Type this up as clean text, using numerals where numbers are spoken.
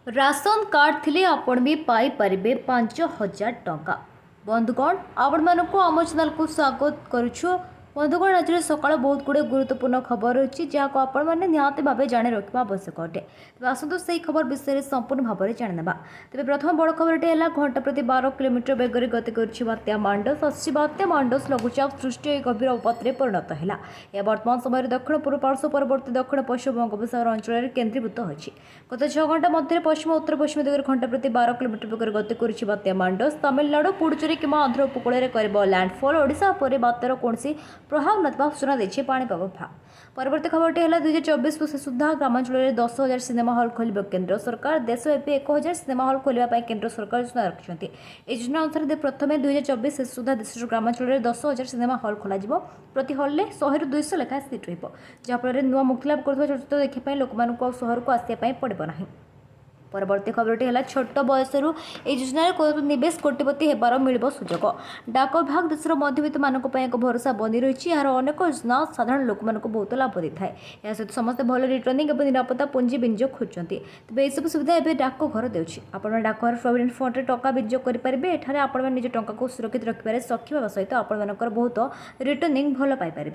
Ration card थिले आपण भी पाई परिबे 5,000 टंका। बंधुगण आपण मानक आम चैनल को स्वागत करुछु। बंधुगण आज सकाल बहुत गुड़े गुरुत्वपूर्ण खबर अच्छी जहाँ को आपण मैंने निहाती भाव जाणी रखा आवश्यक अटे। तेज आसतु से खबर विषय संपूर्ण भाव में जाणीना। तेज प्रथम बड़ खबरटे है घंटा प्रति 12 किलोमीटर बेगर गति कर बात्या मांडस अस्सी बात्या मांडस लघुचाप सृष्टि गभीर अवपात परिणत है। यह वर्तमान समय दक्षिण पूर्व पार्श्व परवर्ती दक्षिण पश्चिम बंगोपसागर अंचल केन्द्रीभूत होगी। गत 6 घंटा मध्य पश्चिम उत्तर पश्चिम दिगरे घंटा प्रति 12 किलोमीटर बेगर गति कर बात्या मांडस तमिलनाडु पुडुचेरी किंवा आंध्र उपकूल कर लैंडफॉल ओडिशा पर बात्यार कौन प्रभाव नथिबा सूचना देछि पाणीपाग विभाग। परवर्ती खबरटी है 2024 मसीहा सुधा ग्रामांचल 10,000 सिनेमा हॉल खोल केन्द्र सरकार। देशव्यापी 1,000 सिनेमा हॉल खोलने केन्द्र सरकार योजना रखिंट। योजना अनुसार प्रथम 2024 सुधा देश ग्रामांचल 10,000 सिनेमा हॉल खोल प्रति हॉल 100 ରୁ 200 लेखाएं सीट रहा नुआ मुक्तिलाभ कर चलचित्र देखा लोक सहर को आसपा पड़े ना। परवर्ती खबरटी है छोट बयस योजन निवेश कोटिपति होबार मिल सुजोग। डाक विभाग देशर मध्यवित्त मानक एक भरोसा बनी रही यार अनेक योजना साधारण लोक बहुत लाभ देता है। यह सहित समस्त भल रिटर्निंग और निरापत्ता पुंजी विनियोग खोजते तेज यह सुविधा एवं डाकघर देउछि। आपण डाकघर प्रोविडेंट फंड टका विनियोग करेंगे। एठारे आपण निज टंका को सुरक्षित रखिबारे सक्षम होगा सहित आपण बहुत रिटर्निंग भल पाइपर।